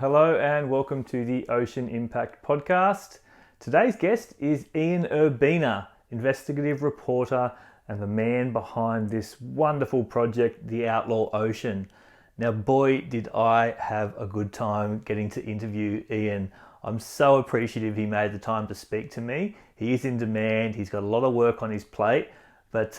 Hello and welcome to the Ocean Impact Podcast. Today's guest is Ian Urbina, investigative reporter and the man behind this wonderful project, the Outlaw Ocean. Now, boy, did I have a good time getting to interview Ian. I'm so appreciative he made the time to speak to me. He is in demand, he's got a lot of work on his plate, but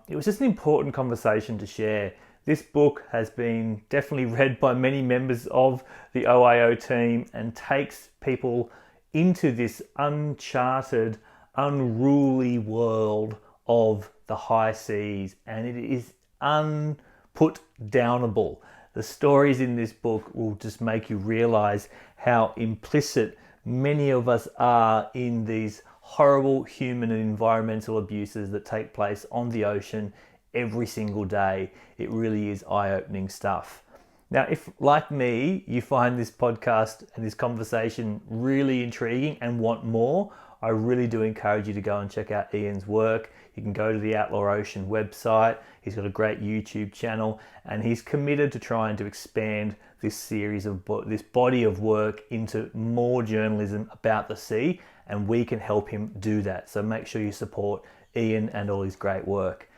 it was just an important conversation to share. This book has been definitely read by many members of the OIO team and takes people into this uncharted, unruly world of the high seas, and it is unput downable. The stories in this book will just make you realize how implicit many of us are in these horrible human and environmental abuses that take place on the ocean every single day. It really is eye-opening stuff. Now, if, like me, you find this podcast and this conversation really intriguing and want more, I really do encourage you to go and check out Ian's work. You can go to the Outlaw Ocean website. He's got a great YouTube channel, and he's committed to trying to expand this series of this body of work into more journalism about the sea, and we can help him do that. So make sure you support Ian and all his great work.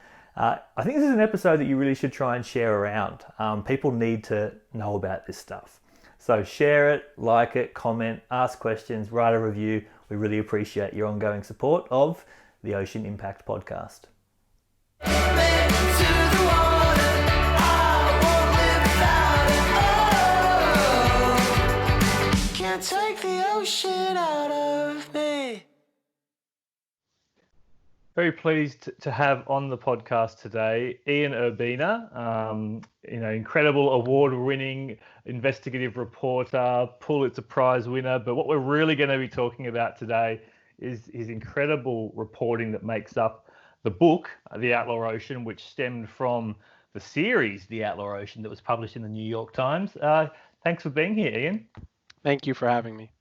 I think this is an episode that you really should try and share around. People need to know about this stuff. So share it, like it, comment, ask questions, write a review. We really appreciate your ongoing support of the Ocean Impact Podcast. Can't take the ocean out of me. Very pleased to have on the podcast today Ian Urbina, incredible award-winning investigative reporter, Pulitzer Prize winner. But what we're really going to be talking about today is his incredible reporting that makes up the book, The Outlaw Ocean, which stemmed from the series, The Outlaw Ocean, that was published in the New York Times. Thanks for being here, Ian. Thank you for having me.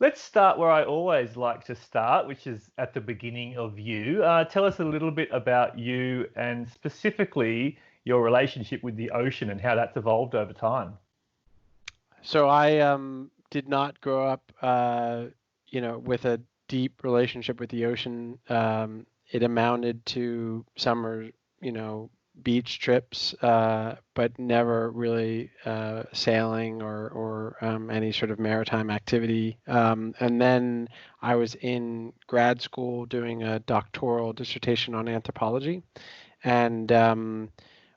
Let's start where I always like to start, which is at the beginning of you. Tell us a little bit about you and specifically your relationship with the ocean and how that's evolved over time. So I did not grow up, with a deep relationship with the ocean. It amounted to summer, beach trips, but never really sailing or any sort of maritime activity. And then I was in grad school doing a doctoral dissertation on anthropology, and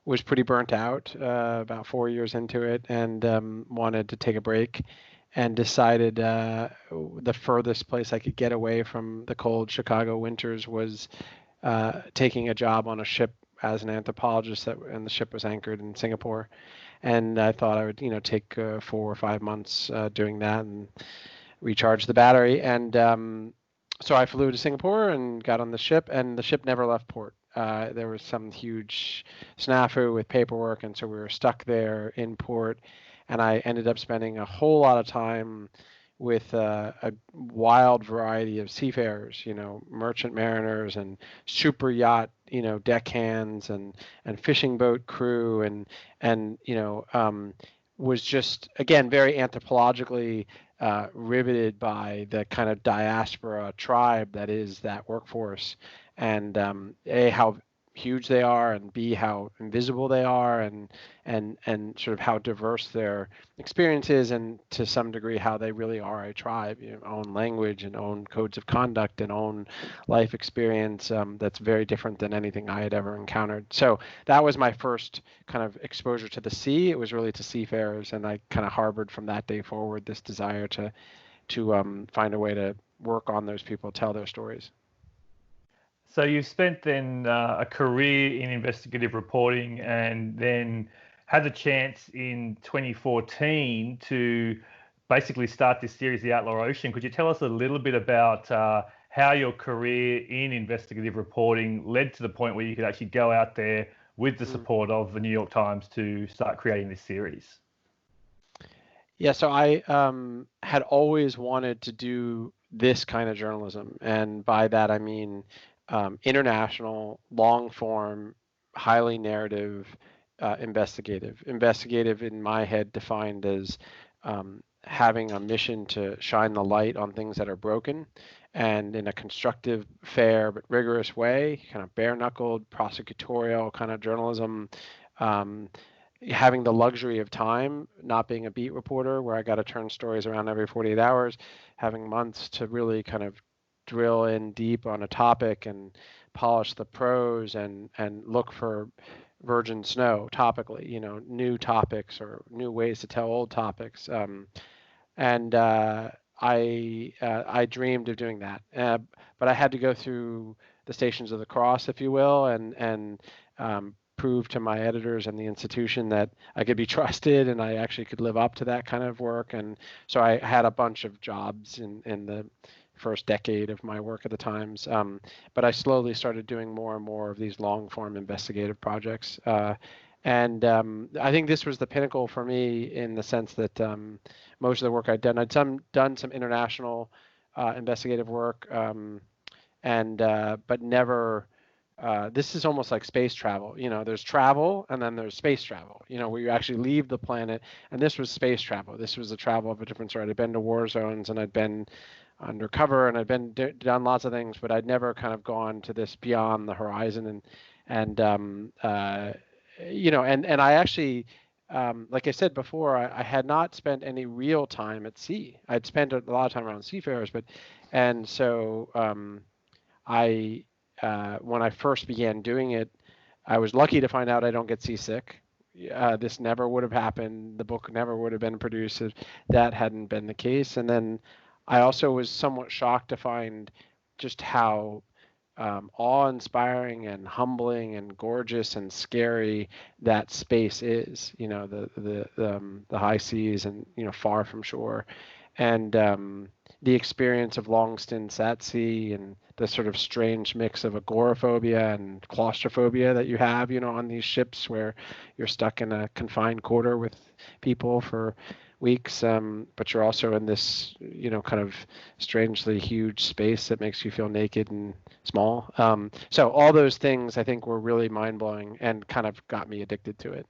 was pretty burnt out about 4 years into it, and wanted to take a break, and decided the furthest place I could get away from the cold Chicago winters was taking a job on a ship as an anthropologist, and the ship was anchored in Singapore. And I thought I would, take 4 or 5 months doing that and recharge the battery. And so I flew to Singapore and got on the ship, and the ship never left port. There was some huge snafu with paperwork, and so we were stuck there in port. And I ended up spending a whole lot of time with a wild variety of seafarers, merchant mariners and super yacht, deckhands and fishing boat crew, and was just, again, very anthropologically riveted by the kind of diaspora tribe that is that workforce, and A, how huge they are, and B, how invisible they are, and sort of how diverse their experience is, and to some degree how they really are a tribe, own language and own codes of conduct and own life experience that's very different than anything I had ever encountered. So that was my first kind of exposure to the sea. It was really to seafarers, and I kind of harbored from that day forward this desire to find a way to work on those people, tell their stories. So you've spent then a career in investigative reporting, and then had the chance in 2014 to basically start this series, The Outlaw Ocean. Could you tell us a little bit about how your career in investigative reporting led to the point where you could actually go out there with the support of the New York Times to start creating this series? Yeah, so I had always wanted to do this kind of journalism, and by that I mean international, long form, highly narrative, investigative in my head defined as having a mission to shine the light on things that are broken, and in a constructive, fair, but rigorous way, kind of bare-knuckled, prosecutorial kind of journalism. Um, Having the luxury of time, not being a beat reporter where I got to turn stories around every 48 hours, having months to really kind of drill in deep on a topic and polish the prose and look for virgin snow topically, new topics or new ways to tell old topics. And I dreamed of doing that, but I had to go through the stations of the cross, if you will, and prove to my editors and the institution that I could be trusted and I actually could live up to that kind of work. And so I had a bunch of jobs in the first decade of my work at the Times, but I slowly started doing more and more of these long form investigative projects. And I think this was the pinnacle for me in the sense that most of the work I'd done some international investigative work, and but never. This is almost like space travel. There's travel and then there's space travel. Where you actually leave the planet, and this was space travel. This was the travel of a different sort. I'd been to war zones and I'd been undercover and I'd been done lots of things, but I'd never kind of gone to this beyond the horizon and I actually, like I said before, I had not spent any real time at sea. I'd spent a lot of time around seafarers, and so I, when I first began doing it, I was lucky to find out I don't get seasick. This never would have happened. The book never would have been produced if that hadn't been the case. And then I also was somewhat shocked to find just how awe-inspiring and humbling and gorgeous and scary that space is. The high seas and far from shore, and the experience of long stints at sea and the sort of strange mix of agoraphobia and claustrophobia that you have, on these ships where you're stuck in a confined quarter with people for weeks, but you're also in this, kind of strangely huge space that makes you feel naked and small. So all those things I think were really mind-blowing and kind of got me addicted to it.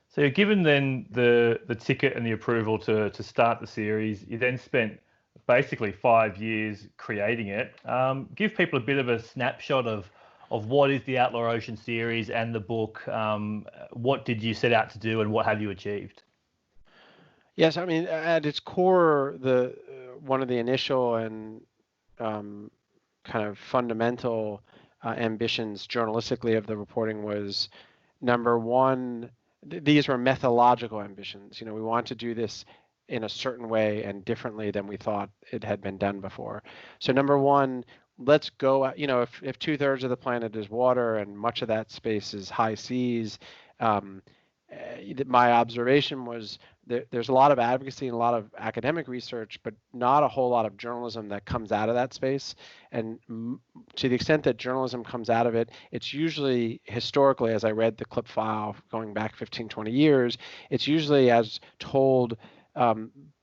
So you're given then the ticket and the approval to start the series. You then spent basically 5 years creating it. Give people a bit of a snapshot of what is the Outlaw Ocean series and the book. What did you set out to do and what have you achieved? Yes, I mean, at its core, the one of the initial and kind of fundamental ambitions journalistically of the reporting was, number one, these were methodological ambitions. We want to do this in a certain way and differently than we thought it had been done before. So number one, let's go. If 2/3 of the planet is water and much of that space is high seas, my observation was there's a lot of advocacy and a lot of academic research, but not a whole lot of journalism that comes out of that space. And to the extent that journalism comes out of it, it's usually historically, as I read the clip file going back 15, 20 years, it's usually as told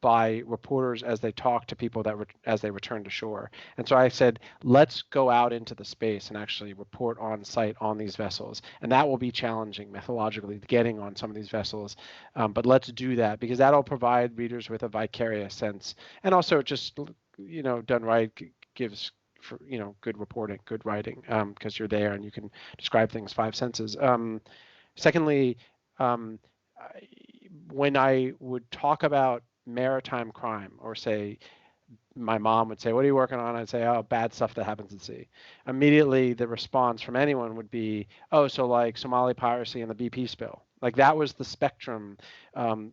by reporters as they talk to people as they return to shore. And so I said, let's go out into the space and actually report on site on these vessels. And that will be challenging methodologically, getting on some of these vessels. But let's do that because that'll provide readers with a vicarious sense. And also just, done right gives for, good reporting, good writing, because you're there and you can describe things five senses. Secondly, when I would talk about maritime crime or say, my mom would say, "What are you working on?" I'd say, "Oh, bad stuff that happens at sea." Immediately, the response from anyone would be, "Oh, so like Somali piracy and the BP spill." Like that was the spectrum,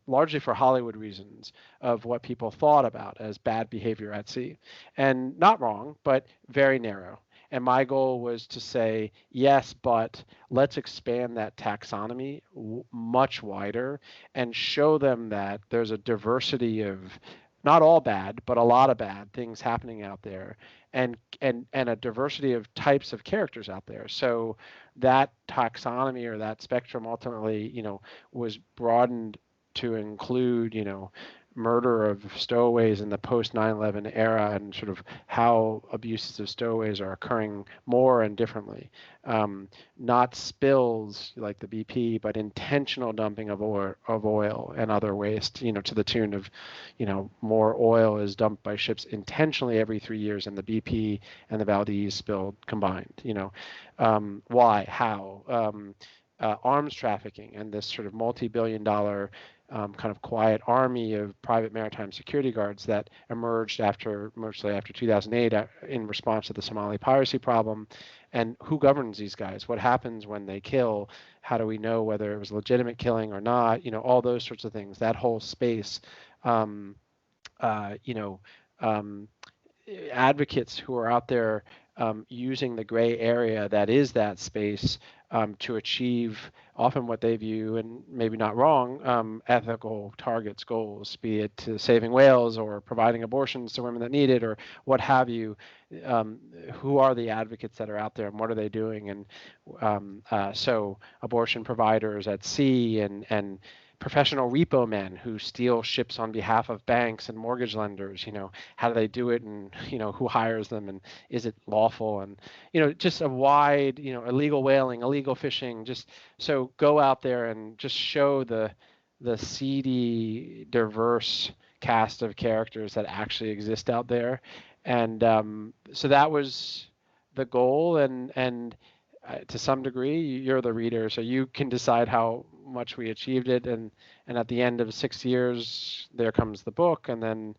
largely for Hollywood reasons, of what people thought about as bad behavior at sea. And not wrong, but very narrow. And my goal was to say, yes, but let's expand that taxonomy much wider and show them that there's a diversity of not all bad, but a lot of bad things happening out there, and a diversity of types of characters out there. So that taxonomy or that spectrum ultimately, was broadened to include, murder of stowaways in the post 9/11 era, and sort of how abuses of stowaways are occurring more and differently. Not spills like the BP, but intentional dumping of oil and other waste, to the tune of, more oil is dumped by ships intentionally every 3 years than the BP and the Valdez spill combined. Why? How? Arms trafficking and this sort of multi-billion-dollar kind of quiet army of private maritime security guards that emerged mostly after 2008 in response to the Somali piracy problem. And who governs these guys? What happens when they kill? How do we know whether it was legitimate killing or not? All those sorts of things. That whole space. Um, Advocates who are out there using the gray area that is that space to achieve often what they view, and maybe not wrong, ethical targets, goals, be it to saving whales or providing abortions to women that need it or what have you. Who are the advocates that are out there and what are they doing? And so abortion providers at sea and professional repo men who steal ships on behalf of banks and mortgage lenders, how do they do it, and who hires them, and is it lawful, and just a wide, illegal whaling, illegal fishing. Just so go out there and just show the seedy, diverse cast of characters that actually exist out there. And so that was the goal, and to some degree, you're the reader, so you can decide how much we achieved it. And at the end of 6 years, there comes the book, and then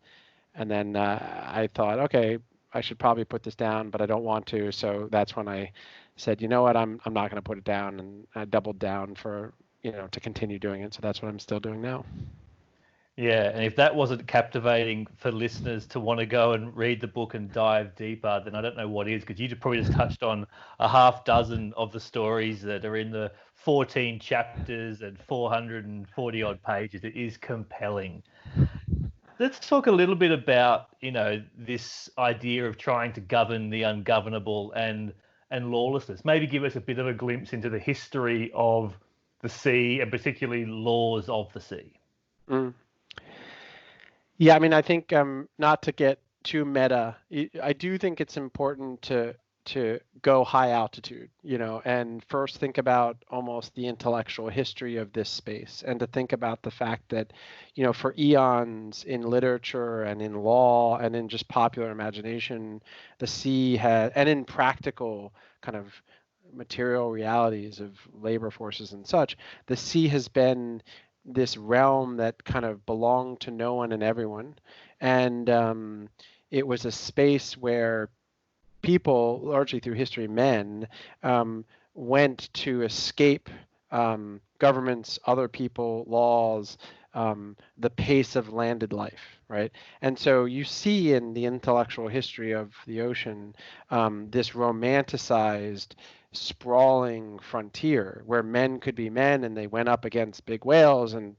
I thought, okay, I should probably put this down, but I don't want to. So that's when I said, you know what, I'm not going to put it down, and I doubled down for to continue doing it. So that's what I'm still doing now. Yeah, and if that wasn't captivating for listeners to want to go and read the book and dive deeper, then I don't know what is, because you probably just touched on a half dozen of the stories that are in the 14 chapters and 440 odd pages. It is compelling. Let's talk a little bit about, this idea of trying to govern the ungovernable and lawlessness. Maybe give us a bit of a glimpse into the history of the sea and particularly laws of the sea. Mm. Yeah, I mean, I think not to get too meta, I do think it's important to go high altitude, and first think about almost the intellectual history of this space, and to think about the fact that, for eons in literature and in law and in just popular imagination, the sea had, and in practical kind of material realities of labor forces and such, the sea has been this realm that kind of belonged to no one and everyone. And it was a space where people, largely through history, men, went to escape governments, other people, laws, the pace of landed life, right? And so you see in the intellectual history of the ocean this romanticized, sprawling frontier where men could be men and they went up against big whales and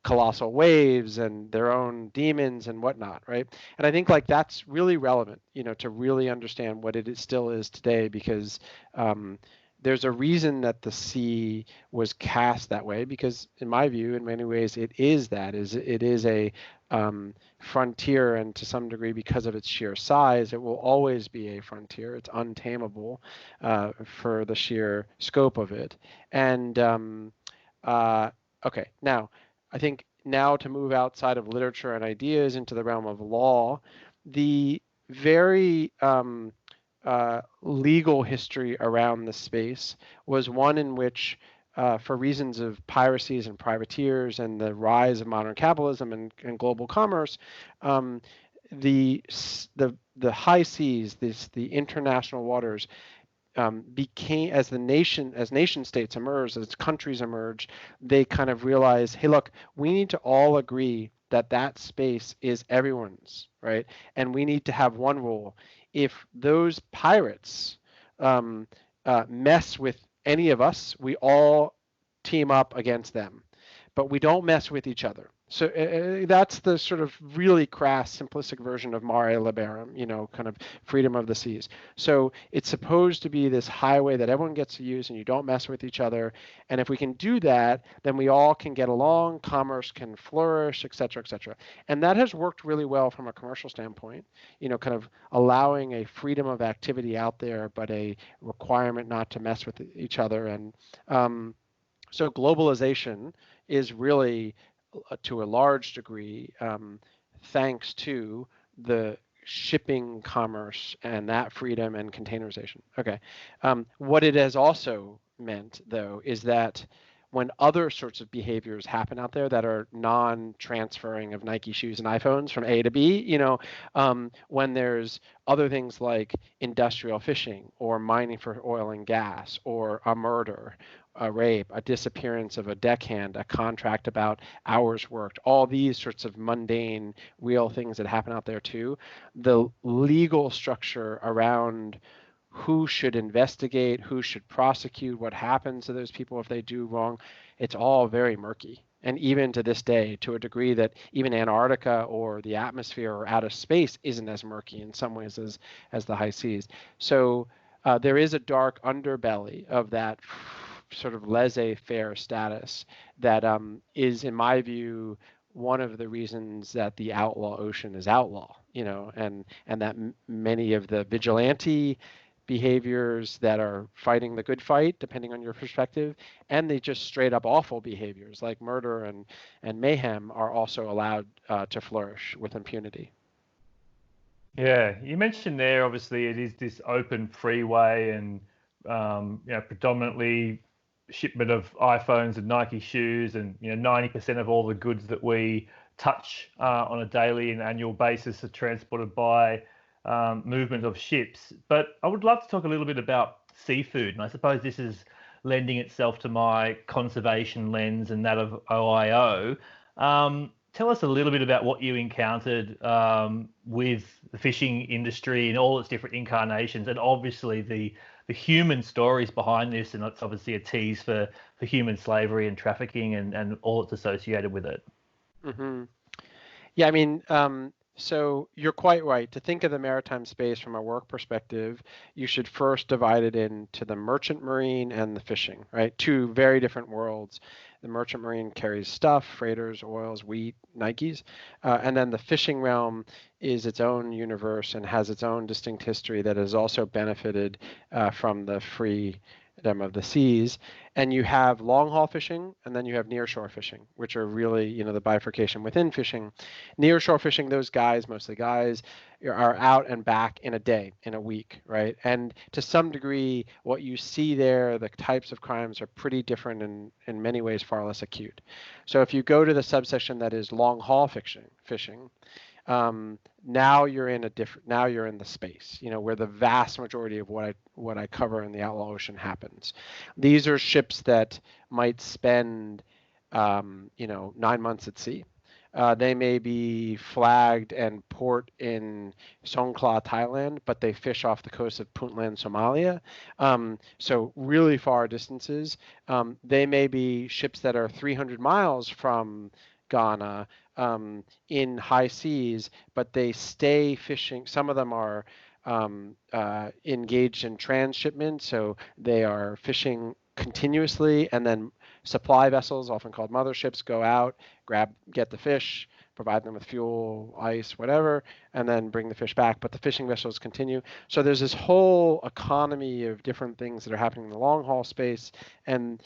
colossal waves and their own demons and whatnot, right? And I think like that's really relevant, to really understand what it still is today, because there's a reason that the sea was cast that way, because in my view, in many ways, it is a frontier, and to some degree, because of its sheer size, it will always be a frontier. It's untamable for the sheer scope of it. And okay, now I think now to move outside of literature and ideas into the realm of law, the very legal history around the space was one in which, for reasons of piracies and privateers and the rise of modern capitalism and global commerce, the high seas, the international waters, became, as nation states emerged, as countries emerged, they kind of realized, hey, look, we need to all agree that space is everyone's, right? And we need to have one rule. If those pirates mess with any of us, we all team up against them, but we don't mess with each other. So that's the sort of really crass, simplistic version of mare liberum, kind of freedom of the seas. So it's supposed to be this highway that everyone gets to use and you don't mess with each other. And if we can do that, then we all can get along, commerce can flourish, et cetera, et cetera. And that has worked really well from a commercial standpoint, kind of allowing a freedom of activity out there, but a requirement not to mess with each other. And so globalization is really, to a large degree, thanks to the shipping commerce and that freedom and containerization. Okay. What it has also meant, though, is that when other sorts of behaviors happen out there that are non-transferring of Nike shoes and iPhones from A to B, when there's other things like industrial fishing or mining for oil and gas or a murder, a rape, a disappearance of a deckhand, a contract about hours worked, all these sorts of mundane, real things that happen out there too, the legal structure around who should investigate, who should prosecute, what happens to those people if they do wrong, it's all very murky. And even to this day, to a degree that even Antarctica or the atmosphere or outer space isn't as murky in some ways as the high seas. So there is a dark underbelly of that sort of laissez-faire status that is, in my view, one of the reasons that the outlaw ocean is outlaw, and that many of the vigilante behaviors that are fighting the good fight, depending on your perspective, and the just straight up awful behaviors like murder and mayhem are also allowed to flourish with impunity. Yeah, you mentioned there, obviously, it is this open freeway and predominantly shipment of iPhones and Nike shoes, and 90% of all the goods that we touch on a daily and annual basis are transported by movement of ships. But I would love to talk a little bit about seafood, and I suppose this is lending itself to my conservation lens and that of OIO. Tell us a little bit about what you encountered with the fishing industry in all its different incarnations, and obviously the human stories behind this, and it's obviously a tease for human slavery and trafficking and all that's associated with it. Mm-hmm. Yeah, I mean, so you're quite right. To think of the maritime space from a work perspective, you should first divide it into the merchant marine and the fishing, right? Two very different worlds. The merchant marine carries stuff, freighters, oils, wheat, Nikes. And then the fishing realm is its own universe and has its own distinct history that has also benefited from the freedom of the seas. And you have long haul fishing, and then you have nearshore fishing, which are really, the bifurcation within fishing. Nearshore fishing, those guys, mostly guys, are out and back in a day, in a week, right? And to some degree, what you see there, the types of crimes are pretty different and in many ways far less acute. So if you go to the subsection that is long haul fishing, now you're in the space, where the vast majority of what I cover in the Outlaw Ocean happens. These are ships that might spend 9 months at sea. They may be flagged and port in Songkhla, Thailand, but they fish off the coast of Puntland, Somalia. So really far distances. They may be ships that are 300 miles from Ghana in high seas, but they stay fishing. Some of them are engaged in transshipment, so they are fishing continuously, and then supply vessels, often called motherships, go out, get the fish, provide them with fuel, ice, whatever, and then bring the fish back. But the fishing vessels continue. So there's this whole economy of different things that are happening in the long haul space, and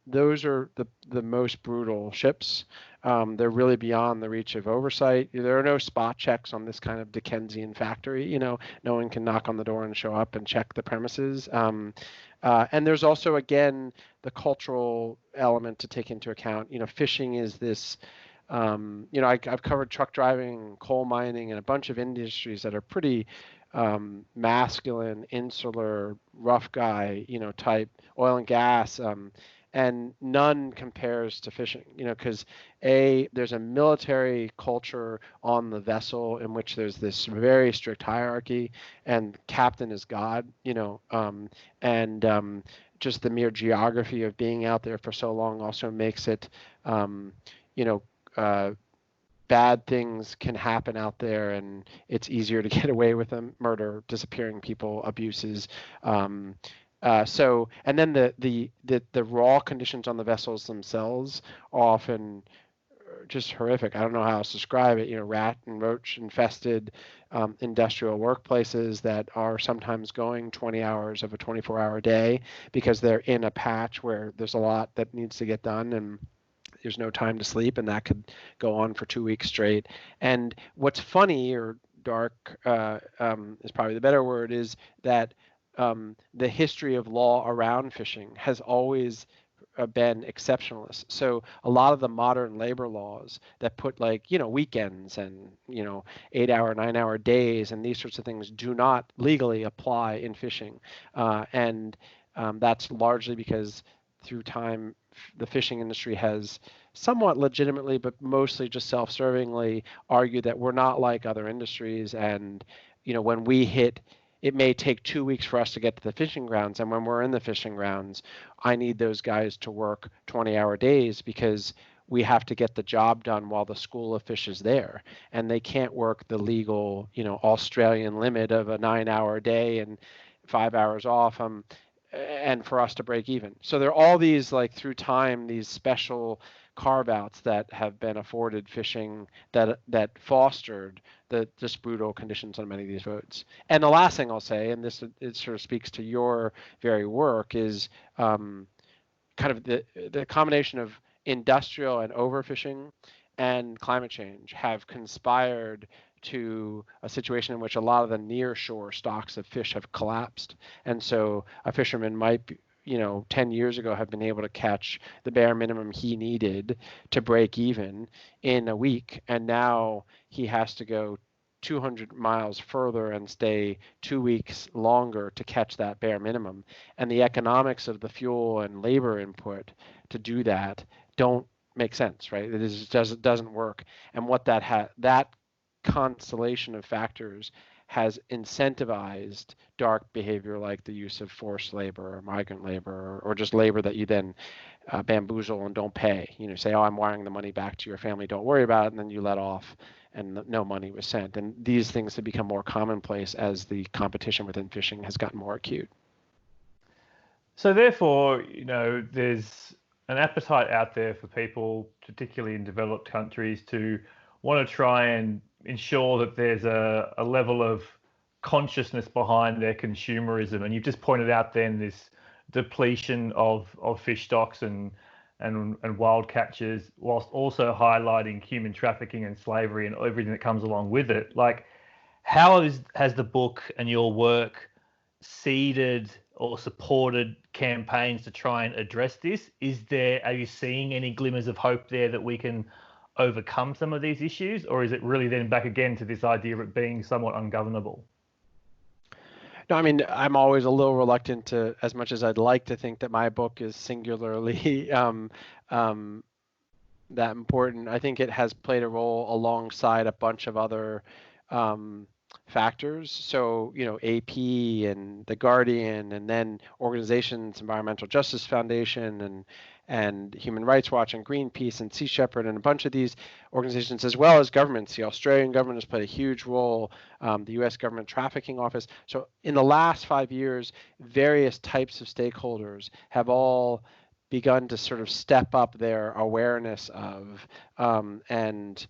those are the most brutal ships. They're really beyond the reach of oversight. There are no spot checks on this kind of Dickensian factory. No one can knock on the door and show up and check the premises. And there's also, again, the cultural element to take into account. Fishing is this. I've covered truck driving, coal mining, and a bunch of industries that are pretty masculine, insular, rough guy, type, oil and gas, and none compares to fishing, because there's a military culture on the vessel in which there's this very strict hierarchy, and captain is God, and just the mere geography of being out there for so long also makes it, bad things can happen out there, and it's easier to get away with them: murder, disappearing people, abuses. And then the raw conditions on the vessels themselves are often just horrific. I don't know how else to describe it. Rat and roach infested industrial workplaces that are sometimes going 20 hours of a 24-hour day because they're in a patch where there's a lot that needs to get done, and there's no time to sleep, and that could go on for 2 weeks straight. And what's funny, or dark is probably the better word, is that the history of law around fishing has always been exceptionalist. So a lot of the modern labor laws that put weekends and 8-hour, 9-hour days and these sorts of things do not legally apply in fishing, and that's largely because through time the fishing industry has somewhat legitimately, but mostly just self-servingly, argued that we're not like other industries, and when we hit, it may take 2 weeks for us to get to the fishing grounds, and when we're in the fishing grounds, I need those guys to work 20-hour days because we have to get the job done while the school of fish is there, and they can't work the legal Australian limit of a 9-hour day and 5 hours off, and for us to break even. So there are all these, through time, these special carve-outs that have been afforded fishing that fostered the just brutal conditions on many of these roads. And the last thing I'll say, and this it sort of speaks to your very work, is kind of the combination of industrial and overfishing and climate change have conspired to a situation in which a lot of the near shore stocks of fish have collapsed. And so a fisherman might be, 10 years ago have been able to catch the bare minimum he needed to break even in a week, and now he has to go 200 miles further and stay 2 weeks longer to catch that bare minimum. And the economics of the fuel and labor input to do that don't make sense, right? It doesn't work. And what that constellation of factors has incentivized dark behavior like the use of forced labor or migrant labor, or just labor that you then bamboozle and don't pay. Say, oh, I'm wiring the money back to your family, don't worry about it, and then you let off and no money was sent. And these things have become more commonplace as the competition within fishing has gotten more acute. So therefore, there's an appetite out there for people, particularly in developed countries, to want to try and ensure that there's a level of consciousness behind their consumerism. And you've just pointed out then this depletion of fish stocks and wild catches, whilst also highlighting human trafficking and slavery and everything that comes along with it. How has the book and your work seeded or supported campaigns to try and address this? Are you seeing any glimmers of hope there that we can overcome some of these issues, or is it really then back again to this idea of it being somewhat ungovernable? No, I mean, I'm always a little reluctant to, as much as I'd like to think that my book is singularly that important. I think it has played a role alongside a bunch of other factors. So, AP and The Guardian, and then organizations, Environmental Justice Foundation and Human Rights Watch and Greenpeace and Sea Shepherd, and a bunch of these organizations, as well as governments. The Australian government has played a huge role, the US Government Trafficking Office. So in the last 5 years, various types of stakeholders have all begun to sort of step up their awareness of and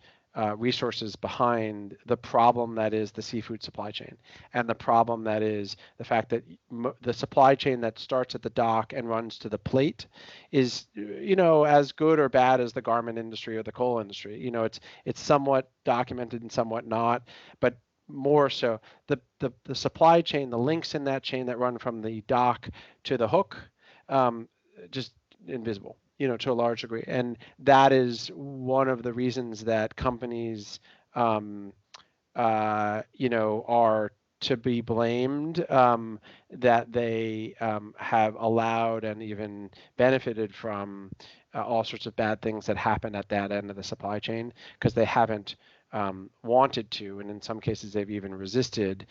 resources behind the problem that is the seafood supply chain, and the problem that is the fact that the supply chain that starts at the dock and runs to the plate is, as good or bad as the garment industry or the coal industry. It's somewhat documented and somewhat not, but more so the supply chain, the links in that chain that run from the dock to the hook, just invisible, to a large degree. And that is one of the reasons that companies, are to be blamed, that they have allowed and even benefited from all sorts of bad things that happen at that end of the supply chain, because they haven't wanted to, and in some cases they've even resisted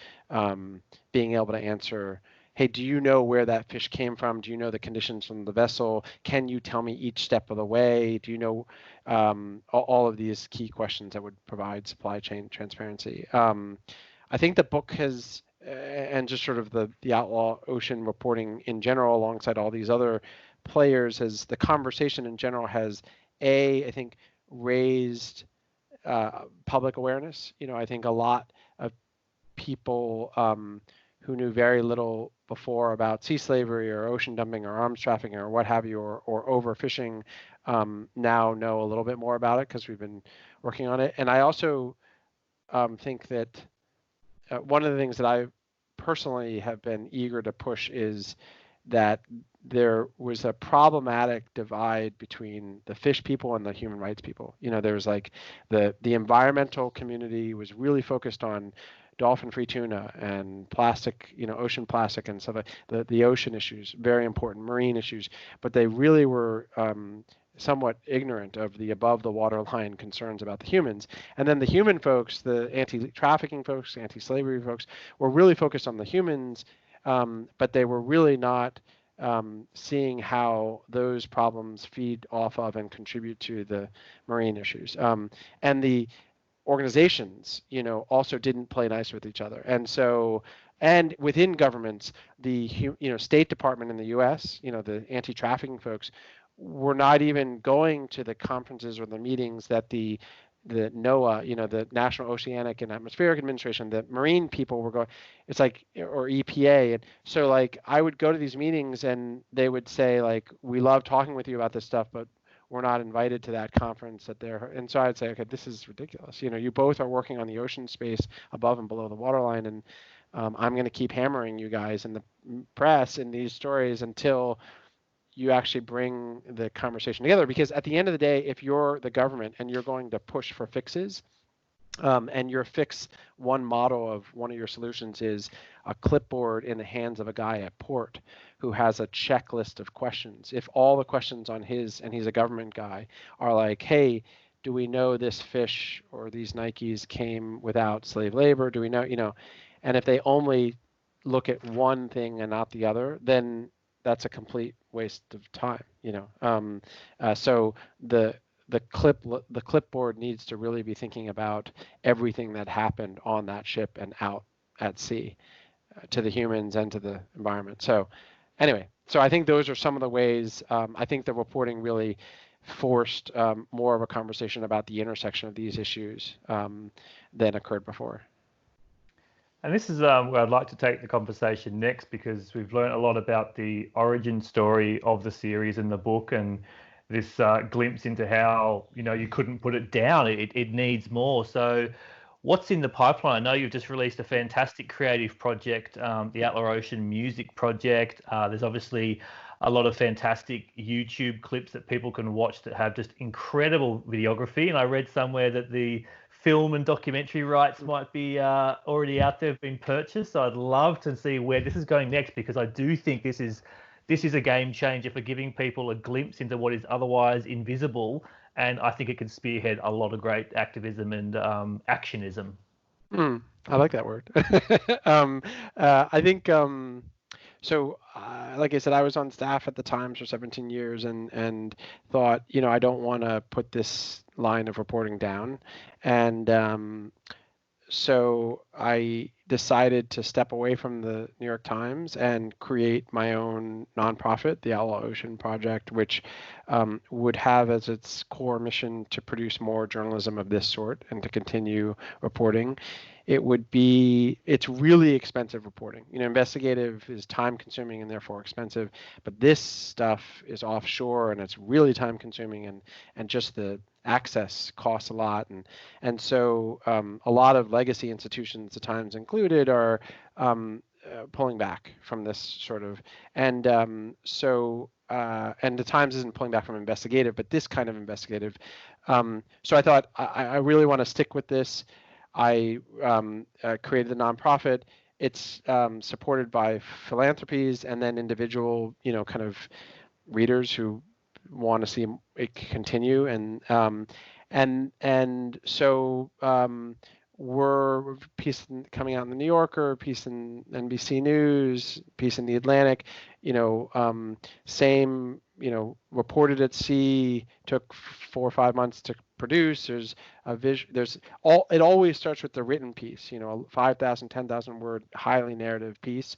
being able to answer, hey, do you know where that fish came from? Do you know the conditions from the vessel? Can you tell me each step of the way? Do you know all of these key questions that would provide supply chain transparency? I think the book has, and just sort of the Outlaw Ocean reporting in general, alongside all these other players, has the conversation in general has, I think, raised public awareness. I think a lot of people who knew very little before about sea slavery or ocean dumping or arms trafficking or what have you, or overfishing, now know a little bit more about it because we've been working on it. And I also think that one of the things that I personally have been eager to push is that there was a problematic divide between the fish people and the human rights people. There was like the environmental community was really focused on dolphin-free tuna and plastic, ocean plastic and stuff like the ocean issues, very important marine issues, but they really were somewhat ignorant of the above the waterline concerns about the humans. And then the human folks, the anti-trafficking folks, anti-slavery folks, were really focused on the humans, but they were really not seeing how those problems feed off of and contribute to the marine issues. And the organizations, also didn't play nice with each other. And within governments, the State Department in the U.S., the anti-trafficking folks, were not even going to the conferences or the meetings that the NOAA, the National Oceanic and Atmospheric Administration, the marine people were going. It's like, or EPA. And so like I would go to these meetings and they would say like, we love talking with you about this stuff, but we're not invited to that conference that they're. And so I'd say, okay, this is ridiculous. You both are working on the ocean space above and below the waterline, and I'm going to keep hammering you guys in the press in these stories until you actually bring the conversation together. Because at the end of the day, if you're the government and you're going to push for fixes, and your fix, one model of one of your solutions is a clipboard in the hands of a guy at port who has a checklist of questions. If all the questions on his, and he's a government guy, are like, hey, do we know this fish or these Nikes came without slave labor? Do we know, and if they only look at one thing and not the other, then that's a complete waste of time, so the clipboard needs to really be thinking about everything that happened on that ship and out at sea, to the humans and to the environment. So anyway, so I think those are some of the ways. I think the reporting really forced more of a conversation about the intersection of these issues than occurred before. And this is where I'd like to take the conversation next, because we've learned a lot about the origin story of the series and the book, and this glimpse into how you couldn't put it down. It needs more. So what's in the pipeline? I know you've just released a fantastic creative project, the Outlaw Ocean music project. There's obviously a lot of fantastic YouTube clips that people can watch that have just incredible videography. And I read somewhere that the film and documentary rights might be already out there, been purchased. So I'd love to see where this is going next, because I do think this is a game changer for giving people a glimpse into what is otherwise invisible. And I think it can spearhead a lot of great activism and actionism. I like that word. I think so. Like I said, I was on staff at the Times for 17 years, and thought, I don't want to put this line of reporting down, and so I decided to step away from the New York Times and create my own nonprofit, the Outlaw Ocean Project, which would have as its core mission to produce more journalism of this sort and to continue reporting. It's really expensive reporting. Investigative is time consuming and therefore expensive, but this stuff is offshore and it's really time consuming, and just the access costs a lot, and so a lot of legacy institutions, the Times included, are pulling back from this sort of, and and the Times isn't pulling back from investigative, but this kind of investigative. So I thought I really want to stick with this. I created the nonprofit. It's supported by philanthropies and then individual, kind of readers who want to see it continue, and so were piece coming out in the New Yorker, piece in NBC News, piece in the Atlantic, same, reported at sea, took 4 or 5 months to produce. There's a it always starts with the written piece, 5,000, 10,000 word, highly narrative piece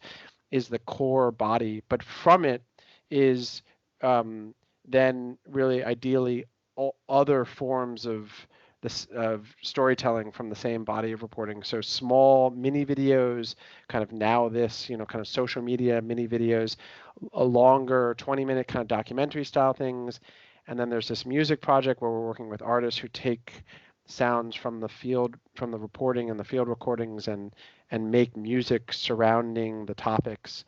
is the core body, but from it is then really ideally all other forms of this of storytelling from the same body of reporting. So small mini videos, kind of now this, kind of social media mini videos, a longer 20-minute kind of documentary style things. And then there's this music project where we're working with artists who take sounds from the field, from the reporting and the field recordings, and make music surrounding the topics.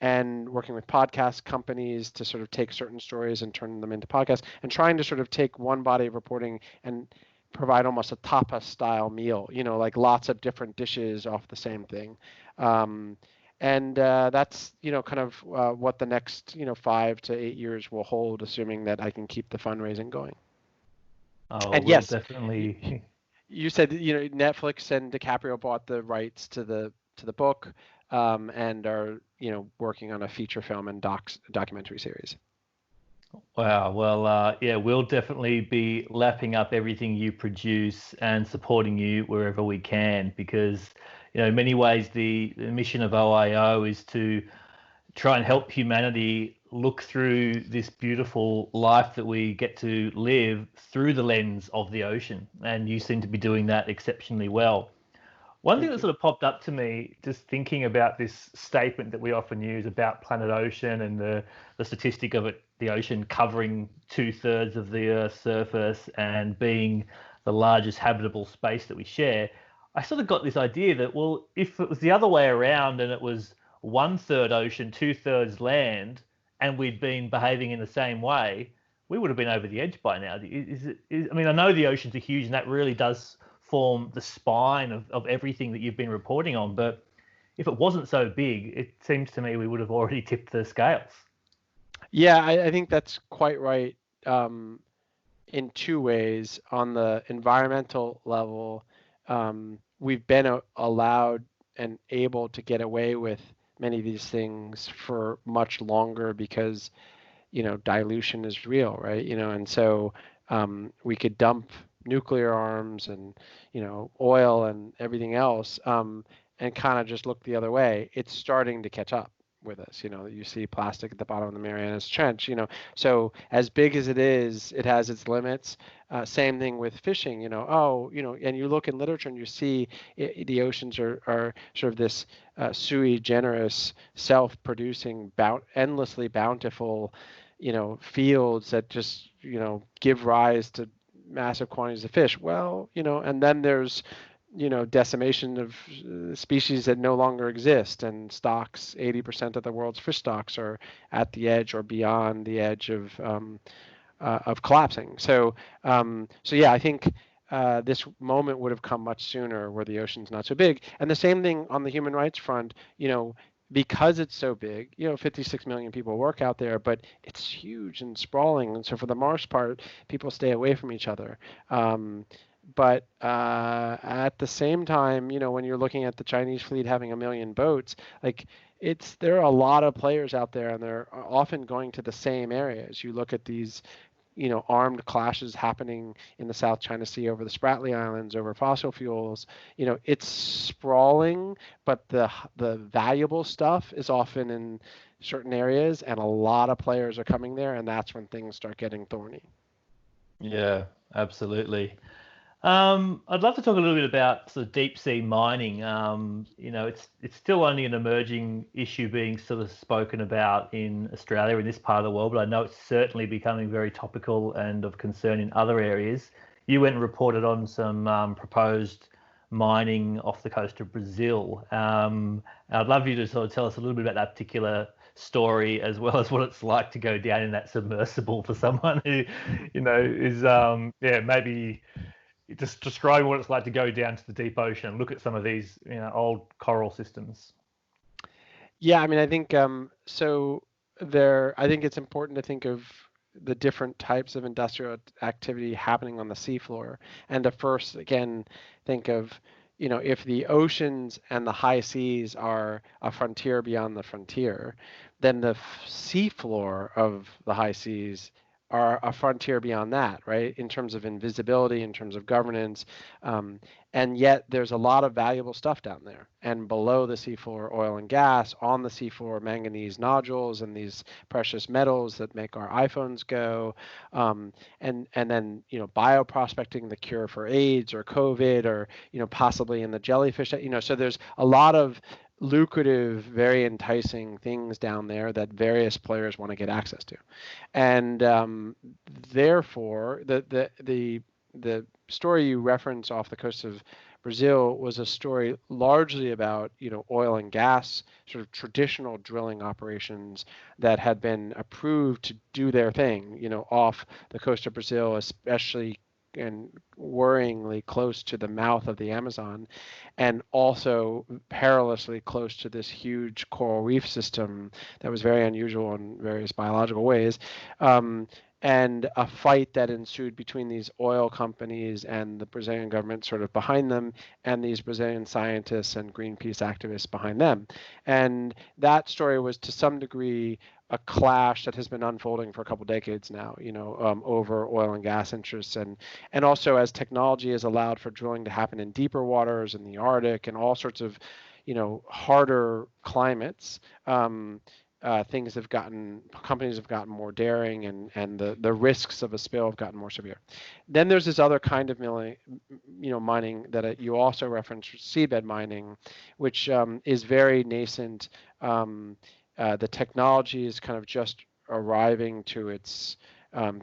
And working with podcast companies to sort of take certain stories and turn them into podcasts, and trying to sort of take one body of reporting and provide almost a tapas style meal, like lots of different dishes off the same thing. And that's, kind of what the next, 5 to 8 years will hold, assuming that I can keep the fundraising going. Oh, And we'll yes, definitely. you said, Netflix and DiCaprio bought the rights to the book, and are, working on a feature film and documentary series. Wow. Well, yeah, we'll definitely be lapping up everything you produce and supporting you wherever we can, because, in many ways, the mission of OIO is to try and help humanity look through this beautiful life that we get to live through the lens of the ocean. And you seem to be doing that exceptionally well. One thing Thank that you. sort of popped up to me just thinking about this statement that we often use about planet ocean and the statistic of it, the ocean covering 2/3 of the Earth's surface and being the largest habitable space that we share. I sort of got this idea that, well, if it was the other way around and it was 1/3 ocean, 2/3 land, and we'd been behaving in the same way, we would have been over the edge by now. I mean, I know the oceans are huge and that really does form the spine of everything that you've been reporting on. But if it wasn't so big, it seems to me we would have already tipped the scales. Yeah, I think that's quite right, in two ways. On the environmental level, we've been allowed and able to get away with many of these things for much longer because, dilution is real, right? And so we could dump nuclear arms and, oil and everything else, and kind of just look the other way. It's starting to catch up with us. You see plastic at the bottom of the Marianas Trench. So as big as it is, it has its limits. Same thing with fishing. And you look in literature and you see the oceans are sort of this sui generis, self-producing, endlessly bountiful, fields that just, give rise to massive quantities of fish. Well, and then there's, decimation of species that no longer exist, and stocks, 80% of the world's fish stocks are at the edge or beyond the edge of collapsing. So yeah, I think this moment would have come much sooner where the ocean's not so big. And the same thing on the human rights front, because it's so big, 56 million people work out there, but it's huge and sprawling. And so for the most part, people stay away from each other. But at the same time, when you're looking at the Chinese fleet having 1 million boats, like there are a lot of players out there, and they're often going to the same areas. You look at these, armed clashes happening in the South China Sea over the Spratly Islands over fossil fuels. It's sprawling, but the valuable stuff is often in certain areas, and a lot of players are coming there, and that's when things start getting thorny. Yeah, absolutely. I'd love to talk a little bit about sort of deep sea mining. It's still only an emerging issue being sort of spoken about in Australia, in this part of the world, but I know it's certainly becoming very topical and of concern in other areas. You went and reported on some proposed mining off the coast of Brazil. I'd love you to sort of tell us a little bit about that particular story, as well as what it's like to go down in that submersible for someone who, is maybe just describing what it's like to go down to the deep ocean and look at some of these, old coral systems. Yeah, I mean, I think so. I think it's important to think of the different types of industrial activity happening on the seafloor, and to first again think of, if the oceans and the high seas are a frontier beyond the frontier, then the seafloor of the high seas are a frontier beyond that, right? In terms of invisibility, in terms of governance, um, and yet there's a lot of valuable stuff down there. And below the seafloor, oil and gas. On the seafloor, manganese nodules and these precious metals that make our iPhones go. And then bioprospecting, the cure for AIDS or COVID, or possibly in the jellyfish. So there's a lot of lucrative, very enticing things down there that various players want to get access to, and therefore the story you reference off the coast of Brazil was a story largely about oil and gas, sort of traditional drilling operations that had been approved to do their thing, off the coast of Brazil, especially and worryingly close to the mouth of the Amazon, and also perilously close to this huge coral reef system that was very unusual in various biological ways. And a fight that ensued between these oil companies and the Brazilian government sort of behind them, and these Brazilian scientists and Greenpeace activists behind them. And that story was to some degree a clash that has been unfolding for a couple decades now, over oil and gas interests, and also as technology has allowed for drilling to happen in deeper waters in the Arctic and all sorts of, harder climates. Companies have gotten more daring, and the risks of a spill have gotten more severe. Then there's this other kind of mining that you also referenced, seabed mining, which is very nascent. The technology is kind of just arriving to its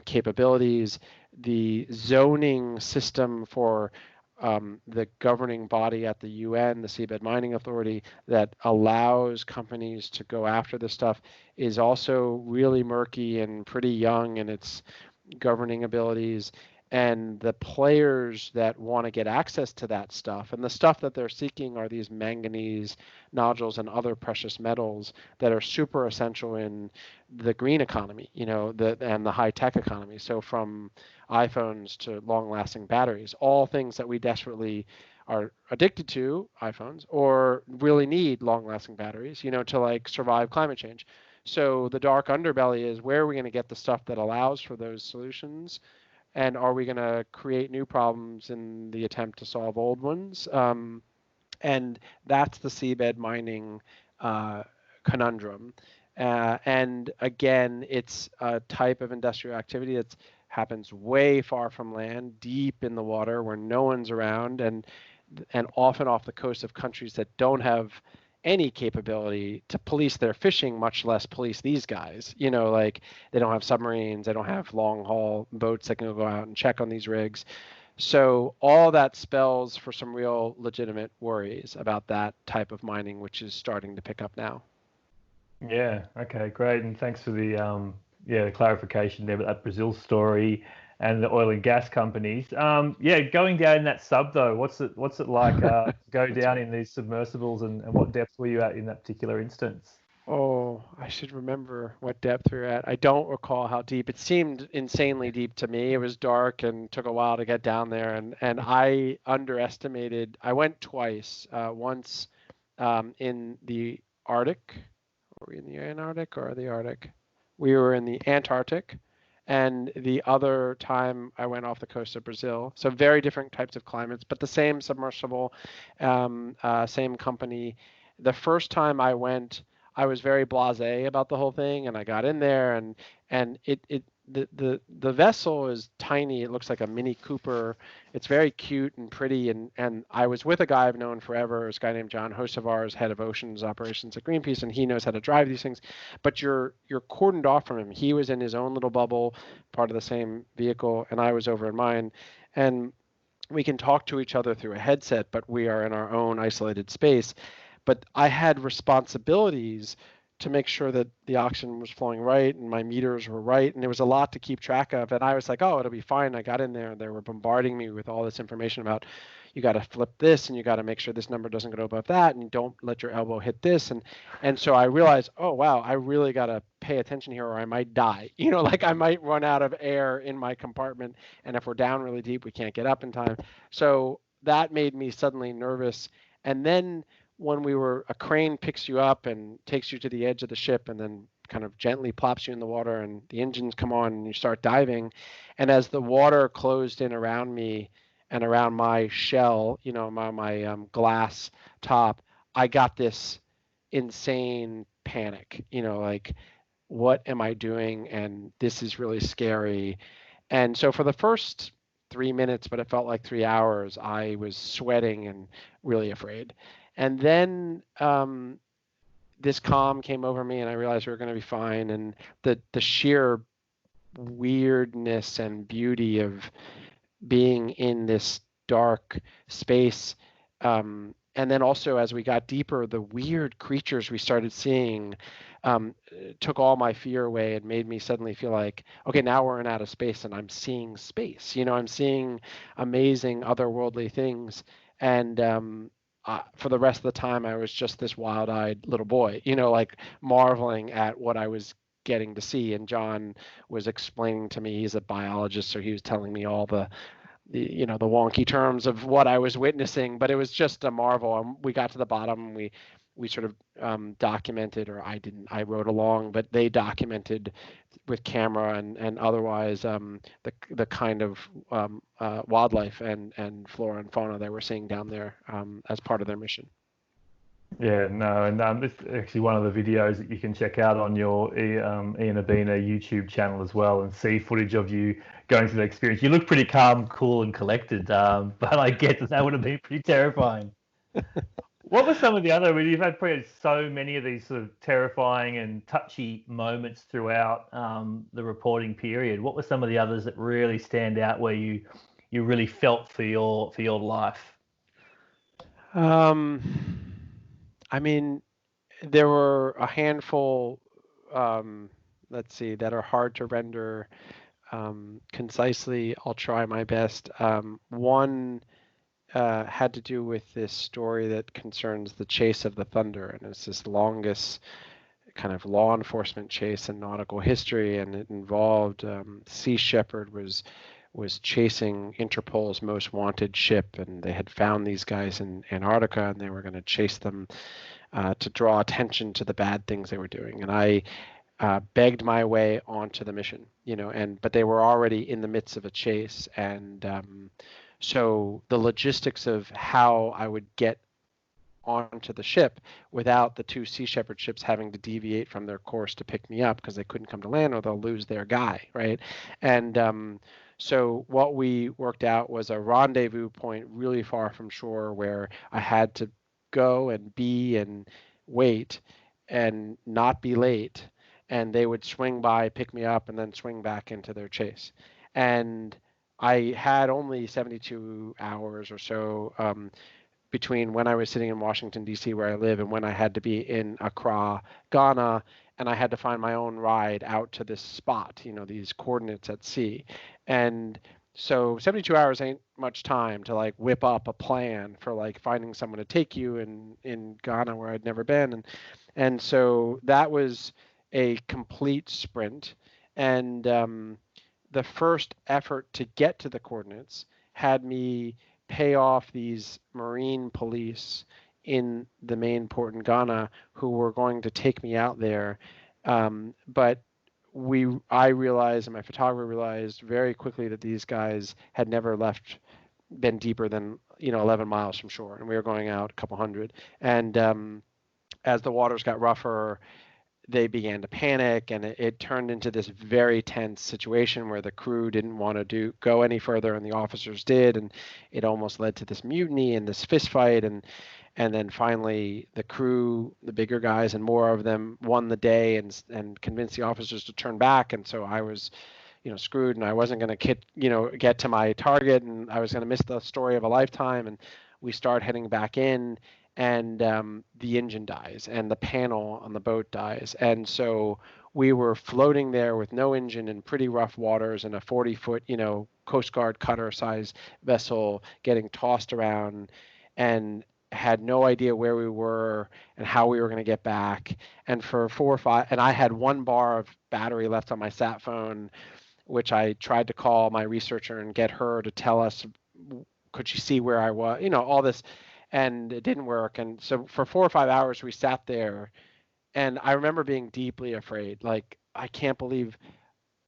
capabilities. The zoning system for the governing body at the UN, the Seabed Mining Authority, that allows companies to go after this stuff is also really murky and pretty young in its governing abilities. And the players that want to get access to that stuff, and the stuff that they're seeking are these manganese nodules and other precious metals that are super essential in the green economy, and the high-tech economy. So from iPhones to long-lasting batteries, all things that we desperately are addicted to, iPhones, or really need long-lasting batteries, to like survive climate change. So the dark underbelly is, where are we going to get the stuff that allows for those solutions? And are we going to create new problems in the attempt to solve old ones? And that's the seabed mining conundrum. And again, it's a type of industrial activity that happens way far from land, deep in the water where no one's around, and often off the coast of countries that don't have any capability to police their fishing, much less police these guys. Like they don't have submarines, they don't have long haul boats that can go out and check on these rigs. So all that spells for some real legitimate worries about that type of mining, which is starting to pick up now. Yeah. Okay. Great. And thanks for the clarification there about that Brazil story and the oil and gas companies. Going down in that sub though, what's it like to go down in these submersibles, and what depth were you at in that particular instance? Oh, I should remember what depth we were at. I don't recall how deep. It seemed insanely deep to me. It was dark and took a while to get down there, and I underestimated. I went twice. Once in the Arctic. Were we in the Antarctic or the Arctic? We were in the Antarctic, and the other time I went off the coast of Brazil. So very different types of climates, but the same submersible, same company. The first time I went, I was very blasé about the whole thing, and I got in there, and the vessel is tiny. It looks like a Mini Cooper. It's very cute and pretty, and I was with a guy I've known forever, this guy named John Hocevar, head of oceans operations at Greenpeace, and he knows how to drive these things. But you're cordoned off from him. He was in his own little bubble, part of the same vehicle, and I was over in mine, and we can talk to each other through a headset, but we are in our own isolated space. But I had responsibilities to make sure that the oxygen was flowing right and my meters were right. And there was a lot to keep track of. And I was like, oh, it'll be fine. I got in there and they were bombarding me with all this information about you got to flip this and you got to make sure this number doesn't go above that and you don't let your elbow hit this. And so I realized, oh, wow, I really got to pay attention here or I might die. Like I might run out of air in my compartment. And if we're down really deep, we can't get up in time. So that made me suddenly nervous. And then when a crane picks you up and takes you to the edge of the ship and then kind of gently plops you in the water and the engines come on and you start diving. And as the water closed in around me and around my shell, my glass top, I got this insane panic, like, what am I doing? And this is really scary. And so for the first 3 minutes, but it felt like 3 hours, I was sweating and really afraid. And then this calm came over me, and I realized we were going to be fine. And the sheer weirdness and beauty of being in this dark space. And then also, as we got deeper, the weird creatures we started seeing took all my fear away and made me suddenly feel like, okay, now we're in outer space and I'm seeing space. I'm seeing amazing otherworldly things. And for the rest of the time, I was just this wild-eyed little boy, like marveling at what I was getting to see. And John was explaining to me, he's a biologist, so he was telling me all the wonky terms of what I was witnessing, but it was just a marvel. We got to the bottom. We sort of documented, or I wrote along, but they documented with camera and otherwise the kind of wildlife and flora and fauna they were seeing down there as part of their mission. Yeah, no, and it's actually one of the videos that you can check out on your Ian Urbina YouTube channel as well, and see footage of you going through the experience. You look pretty calm, cool, and collected, but I get that would have been pretty terrifying. What were some of the other? I mean, you've had probably so many of these sort of terrifying and touchy moments throughout the reporting period. What were some of the others that really stand out where you really felt for your life? I mean, there were a handful, let's see, that are hard to render concisely. I'll try my best. One had to do with this story that concerns the chase of the Thunder, and it's this longest kind of law enforcement chase in nautical history, and it involved Sea Shepherd was chasing Interpol's most wanted ship, and they had found these guys in Antarctica, and they were going to chase them to draw attention to the bad things they were doing. And I begged my way onto the mission, but they were already in the midst of a chase, and so the logistics of how I would get onto the ship without the two Sea Shepherd ships having to deviate from their course to pick me up because they couldn't come to land or they'll lose their guy, right? And so what we worked out was a rendezvous point really far from shore where I had to go and be and wait and not be late, and they would swing by, pick me up, and then swing back into their chase. And I had only 72 hours or so between when I was sitting in Washington, D.C., where I live, and when I had to be in Accra, Ghana, and I had to find my own ride out to this spot, these coordinates at sea. And so 72 hours ain't much time to like whip up a plan for like finding someone to take you in Ghana where I'd never been. And so that was a complete sprint. And the first effort to get to the coordinates had me pay off these Marine police in the main port in Ghana who were going to take me out there. But I realized, and my photographer realized very quickly, that these guys had never been deeper than 11 miles from shore, and we were going out a couple hundred. And as the waters got rougher, they began to panic, and it turned into this very tense situation where the crew didn't want to go any further, and the officers did, and it almost led to this mutiny and this fist fight, and then finally the crew, the bigger guys and more of them, won the day and convinced the officers to turn back. And so I was screwed, and I wasn't going to get to my target, and I was going to miss the story of a lifetime. And we start heading back in, and the engine dies and the panel on the boat dies. And so we were floating there with no engine in pretty rough waters in a 40-foot, Coast Guard cutter size vessel getting tossed around, and had no idea where we were and how we were going to get back. And for 4 or 5, and I had 1 bar of battery left on my sat phone, which I tried to call my researcher and get her to tell us, could she see where I was, all this, and it didn't work. And so for 4 or 5 hours we sat there, and I remember being deeply afraid. Like, I can't believe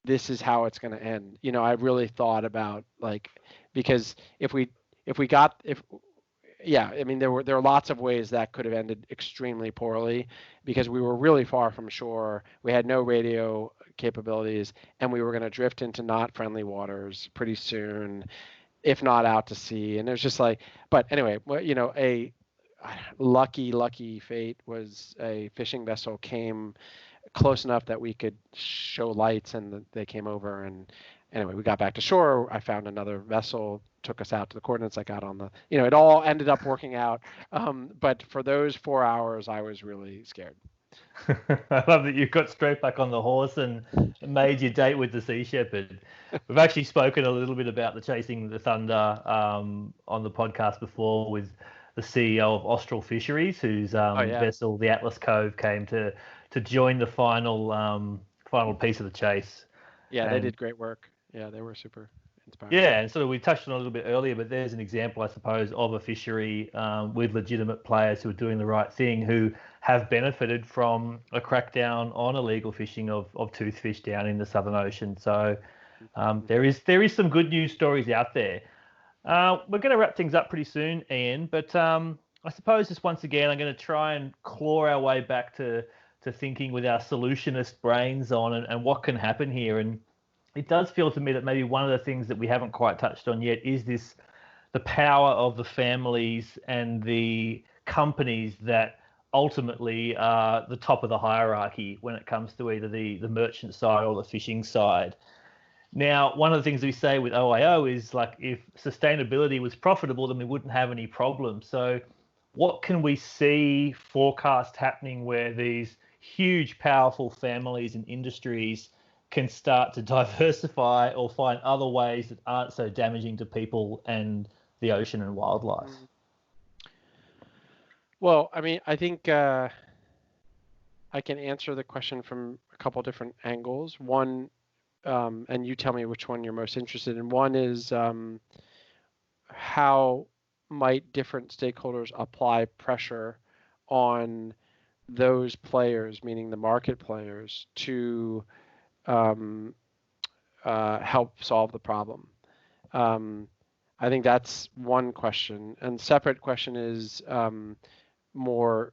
this is how it's going to end. I really thought about, like, because if yeah, I mean, there are lots of ways that could have ended extremely poorly, because we were really far from shore. We had no radio capabilities, and we were going to drift into not friendly waters pretty soon, if not out to sea. And it was just like, but anyway, well, a lucky fate was a fishing vessel came close enough that we could show lights, and they came over. And anyway, we got back to shore. I found another vessel, took us out to the coordinates. I got on the, it all ended up working out. But for those 4 hours, I was really scared. I love that you got straight back on the horse and made your date with the Sea Shepherd. We've actually spoken a little bit about the Chasing the Thunder on the podcast before with the CEO of Austral Fisheries, whose vessel, the Atlas Cove, came to join the final piece of the chase. Yeah, they did great work. Yeah, they were super inspiring. Yeah, and sort of we touched on it a little bit earlier, but there's an example, I suppose, of a fishery with legitimate players who are doing the right thing, who have benefited from a crackdown on illegal fishing of toothfish down in the Southern Ocean. So there is some good news stories out there. We're going to wrap things up pretty soon, Ian, but I suppose just once again, I'm going to try and claw our way back to thinking with our solutionist brains on and what can happen here. And it does feel to me that maybe one of the things that we haven't quite touched on yet is the power of the families and the companies that ultimately are the top of the hierarchy when it comes to either the merchant side or the fishing side. Now, one of the things we say with OIO is, like, if sustainability was profitable, then we wouldn't have any problems. So what can we see forecast happening where these huge, powerful families and industries can start to diversify or find other ways that aren't so damaging to people and the ocean and wildlife? Well, I mean, I think I can answer the question from a couple different angles. One, and you tell me which one you're most interested in. One is how might different stakeholders apply pressure on those players, meaning the market players, to help solve the problem. I think that's one question. And separate question is more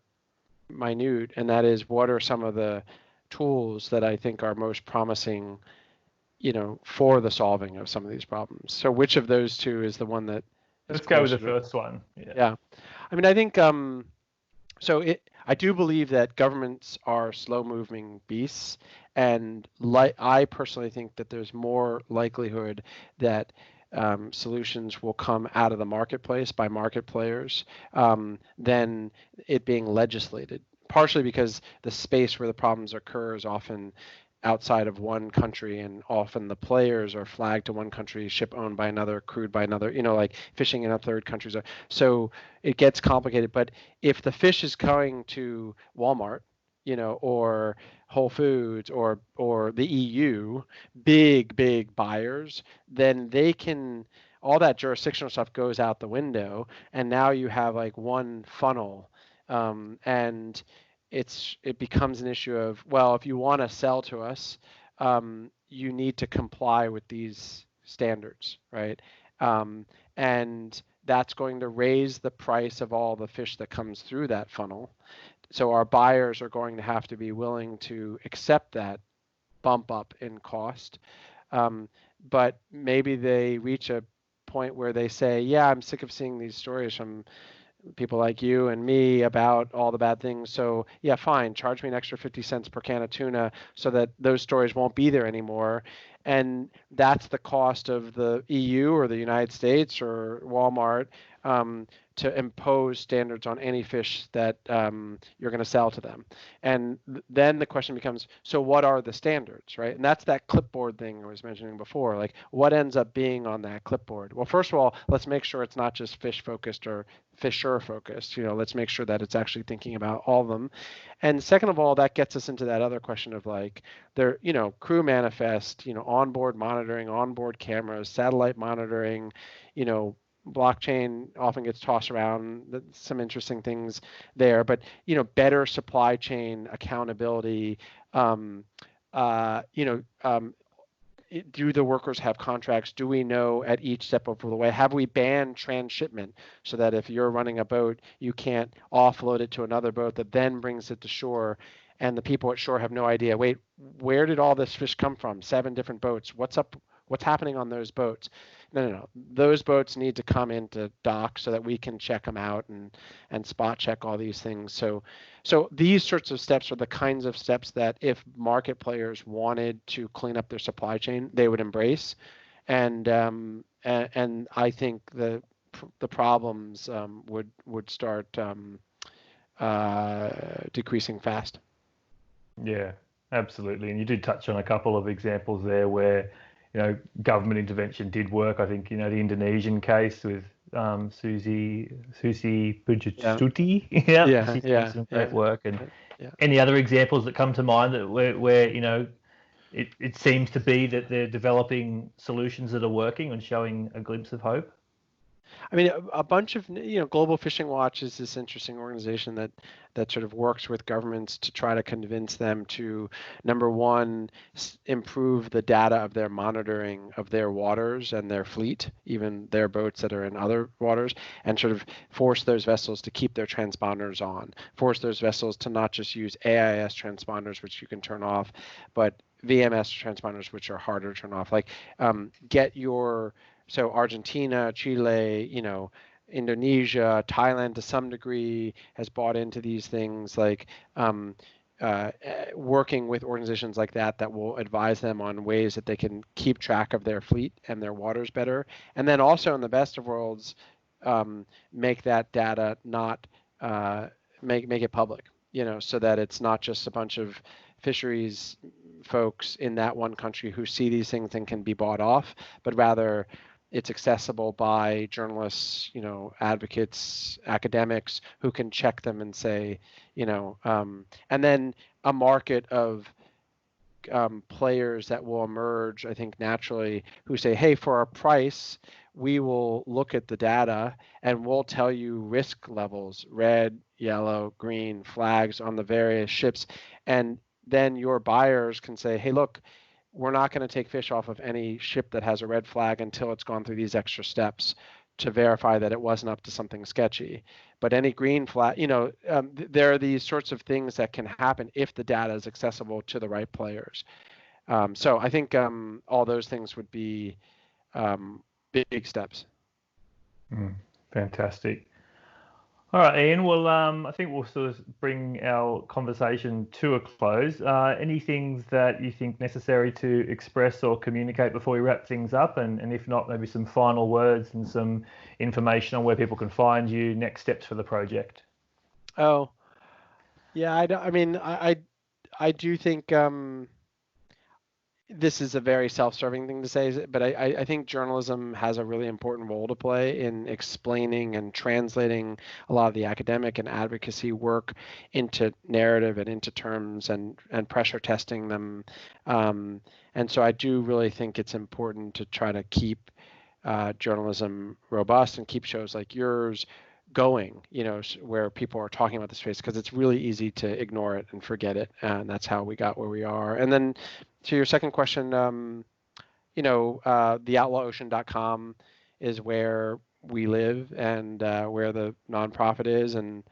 minute, and that is, what are some of the tools that I think are most promising, for the solving of some of these problems? So which of those two is the one that? Let's go with the first one. Yeah. I mean, I think I do believe that governments are slow-moving beasts, and I personally think that there's more likelihood that solutions will come out of the marketplace by market players than it being legislated. Partially because the space where the problems occur is often outside of one country, and often the players are flagged to one country, ship owned by another, crewed by another, like fishing in a third country. So it gets complicated. But if the fish is going to Walmart, or Whole Foods or the EU, big buyers, then they can, all that jurisdictional stuff goes out the window, and now you have like one funnel, and it becomes an issue of, well, if you want to sell to us, you need to comply with these standards, right? And that's going to raise the price of all the fish that comes through that funnel. So our buyers are going to have to be willing to accept that bump up in cost. But maybe they reach a point where they say, yeah, I'm sick of seeing these stories from people like you and me about all the bad things. So yeah, fine, charge me an extra 50 cents per can of tuna so that those stories won't be there anymore. and that's the cost of the EU or the United States or Walmart to impose standards on any fish that you're going to sell to them. And then the question becomes, so what are the standards, right? And that's that clipboard thing I was mentioning before. Like, what ends up being on that clipboard? Well, first of all, let's make sure it's not just fish focused or fisher focused. Let's make sure that it's actually thinking about all of them. And second of all, that gets us into that other question of like, crew manifest, onboard monitoring, onboard cameras, satellite monitoring, you know, blockchain often gets tossed around, some interesting things there, but better supply chain accountability. Um, you know, do the workers have contracts? Do we know at each step of the way? Have we banned transshipment so that if you're running a boat, you can't offload it to another boat that then brings it to shore, and the people at shore have no idea, wait, where did all this fish come from? 7 different boats. What's up? What's happening on those boats? No. Those boats need to come into dock so that we can check them out and spot check all these things. So these sorts of steps are the kinds of steps that if market players wanted to clean up their supply chain, they would embrace, and I think the problems would start decreasing fast. Yeah, absolutely. And you did touch on a couple of examples there where, government intervention did work. I think, the Indonesian case with Susi Pujiastuti. Yeah, she's done some great work. And any other examples that come to mind that where it seems to be that they're developing solutions that are working and showing a glimpse of hope? I mean, a bunch of, Global Fishing Watch is this interesting organization that sort of works with governments to try to convince them to, number one, improve the data of their monitoring of their waters and their fleet, even their boats that are in other waters, and sort of force those vessels to keep their transponders on, force those vessels to not just use AIS transponders, which you can turn off, but VMS transponders, which are harder to turn off. Like, so Argentina, Chile, Indonesia, Thailand to some degree has bought into these things, like working with organizations like that will advise them on ways that they can keep track of their fleet and their waters better. And then also in the best of worlds, make that data not make it public, so that it's not just a bunch of fisheries folks in that one country who see these things and can be bought off, but rather it's accessible by journalists, advocates, academics who can check them and say, and then a market of players that will emerge, I think, naturally, who say, hey, for our price, we will look at the data and we'll tell you risk levels, red, yellow, green flags on the various ships. And then your buyers can say, hey, look, we're not going to take fish off of any ship that has a red flag until it's gone through these extra steps to verify that it wasn't up to something sketchy. But any green flag, there are these sorts of things that can happen if the data is accessible to the right players. So I think all those things would be big steps. Fantastic. All right, Ian. Well, I think we'll sort of bring our conversation to a close. Any things that you think necessary to express or communicate before we wrap things up? And if not, maybe some final words and some information on where people can find you, next steps for the project. Oh, yeah. I do think this is a very self-serving thing to say, but I think journalism has a really important role to play in explaining and translating a lot of the academic and advocacy work into narrative and into terms and pressure testing them. And so I do really think it's important to try to keep journalism robust and keep shows like yours going, where people are talking about the space, because it's really easy to ignore it and forget it. And that's how we got where we are. And then to your second question, the outlawOcean.com is where we live and where the nonprofit is. And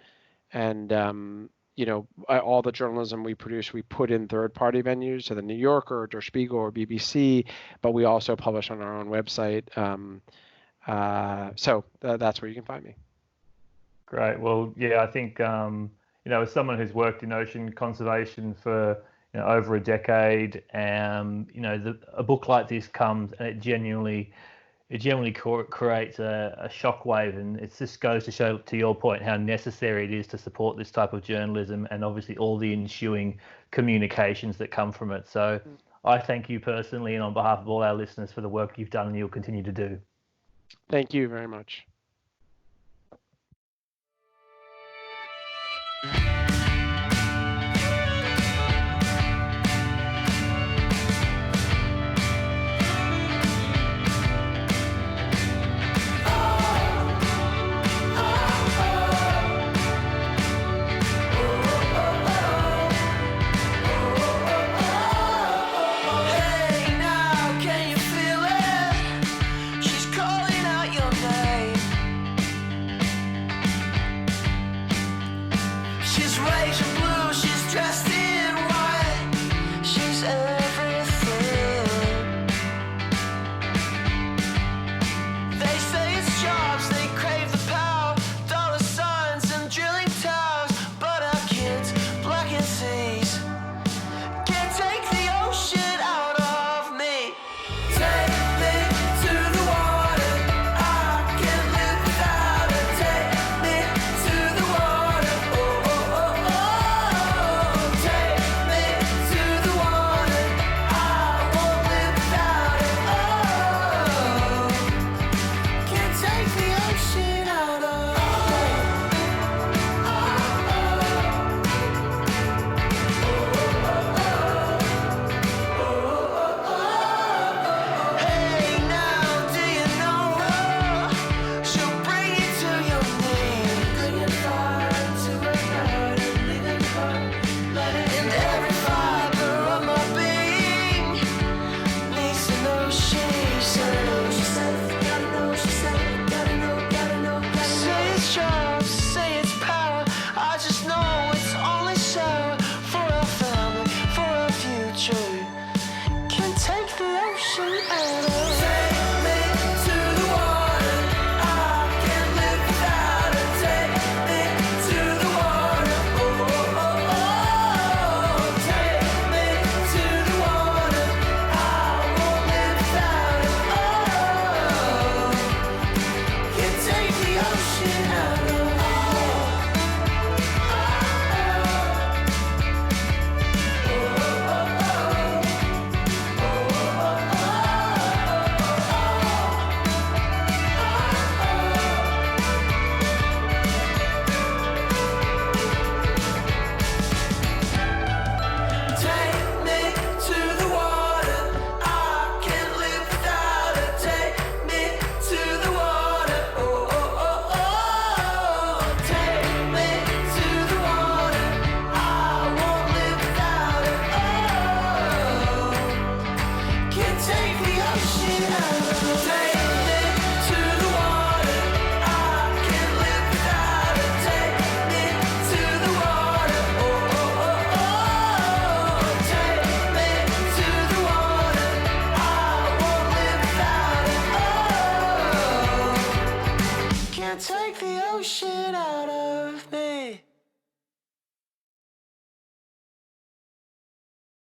all the journalism we produce, we put in third-party venues, so the New Yorker or Der Spiegel or BBC, but we also publish on our own website. So that's where you can find me. Great. Well, yeah, I think, as someone who's worked in ocean conservation for, over a decade. A book like this comes and it genuinely creates a shockwave, and it just goes to show, to your point, how necessary it is to support this type of journalism and obviously all the ensuing communications that come from it. So I thank you personally and on behalf of all our listeners for the work you've done and you'll continue to do. Thank you very much.